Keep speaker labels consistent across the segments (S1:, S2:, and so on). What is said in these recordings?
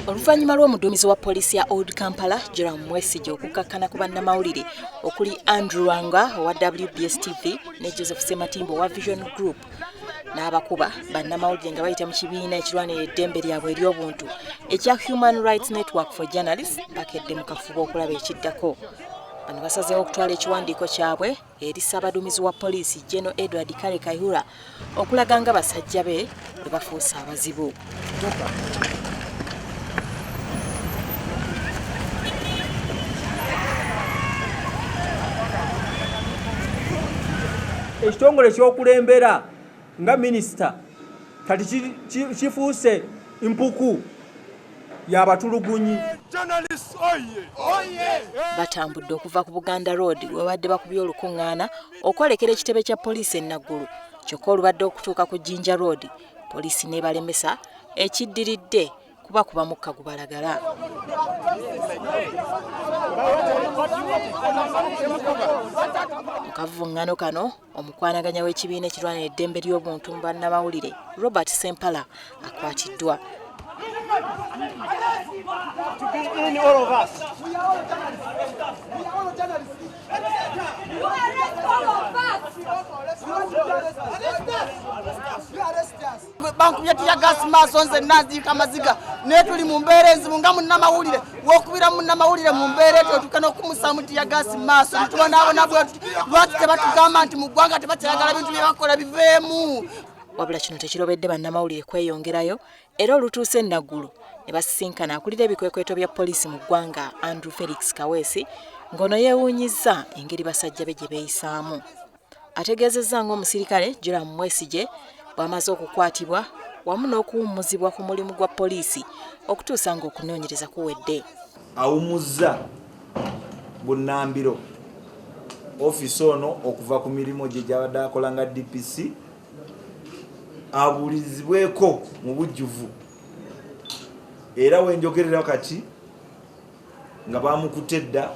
S1: Oluvannyuma lw'omuduumizi wa poliisi ya Old Kampala Joram Mwesigye okukkakkana ku bannamawulire okuli Andrew Wanga owa WBS TV ne Joseph Sematimbo owa Vision Group n'abakuba bannamawulire nga bayita mu kibiina ekirwanira eddembe lyabwe ery'obuntu ekya Human Rights Network for Journalists bakedde mu kafubo okulaba ekiddako. Bano basazeewo okutwala ekiwandiiko kyabwe eri ssaabaduumizi wa poliisi General Edward Kale Kayihura okulaga nga basajja be bwe bafuuse abazibu.
S2: Ekitongole ky'okulembera nga minisita kati kifuuse impuku y'abatulugunyi.
S1: Batambudde okuva ku Buganda Road we badde bakubye olukuŋŋaana okwolekera ekitebe kya poliisi e Naggulu kyokka olubadde okutuuka ku Jinja Road poliisi n'ebalemesa ekiddiridde kuba mukka gubalagala. Mu kavuŋŋaano kano omukwanaganya w'ekibiina ekirwanira eddembe ly'obuntu mu bannamawulire Robert Sempala akwatiddwa.
S3: To be in all of us.
S4: Bankubye tiya gas maso nze nazika maziga ne tuli mu mbeera enzibu nga munnamawulire wokubira munnamawulire mu mbeera etyo tukana okumusamu tiya gas maso tubona abo nabwe lwaki tebatugamba nti mu ggwanga tebakyagala bintu bye bakola biveemu.
S1: Wabula kino tekirobedde bannamawulire kweyongerayo era olutuuse Naggulu ne basisinkana akulira ebikwekweto bya poliisi mu ggwanga Andrew Felix Kaweesi ng'ono yeewuunyizza engeri basajja be gye beeyisaamu. Ategeezezza ng'omusirikale Joram Mwesigye bw'amaze okukwatibwa wamu n'okuwummuzibwa ku mulimu gwa poliisi okutuusa ng'okunoonyereza kuwedde.
S5: Awummuzza bunnambiro ofiisi ono okuva ku mirimu gye gy'abadde akola nga DPC abuulizibweko mu bujjuvu era wenjogerera kati nga bamukutte edda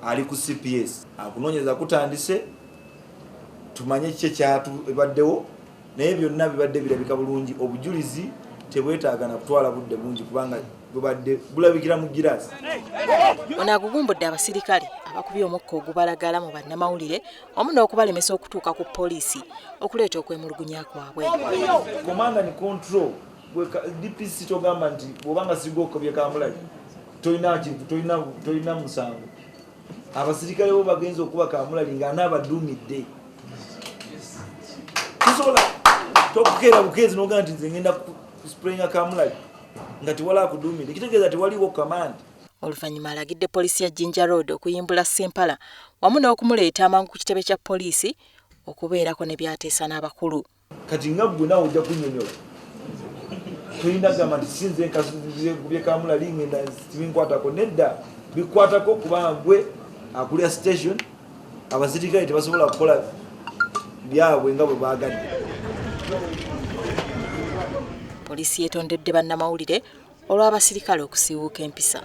S5: ali ku CPS akunoonyeza kutandise tumanye kiki ekyatubaddewo naye byonna bibadde birabika bulungi obujulizi tebwetaaga na kutwala budde bungi kubanga bubadde bulabikira mu giraasi.
S1: Ono agugumbudde abasirikale abakubye omukka ogubalagala mu bannamawulire wamu n'okubalemesa okutuuka ku poliisi okuleeta okwemulugunya kwabwe.
S5: Command and control DPC togamba nti bw'obanga sigokobye kamulali tolina kintu tolina musango. Abasirikale bo bagenza okuba kamulali nga anaabaduumidde. Tusobola tokukeera bukeezi n'ogamba nti nze ngenda kusprayinga kamulali nga tewala akuduumidde kitegeeza tewaliwo command.
S1: Oluvannyuma alagidde poliisi ya Jinja Road okuyimbula Sempala wamu n'okumuleeta amangu ku kitebe kya poliisi okubeerako ne byateesa n'abakulu.
S5: Kati nga ggwe nawe ojja kunnyonnyola tolina gamba nti sinze nkasubye kamulali ngenda tibinkwatako nedda bikwatako kubanga gwe akulira station abasirikale tebasobola kukola byabwe nga bwe baagadde.
S1: Poliisi yeetondedde bannamawulire olw'abasirikale okusiiwuuka empisa.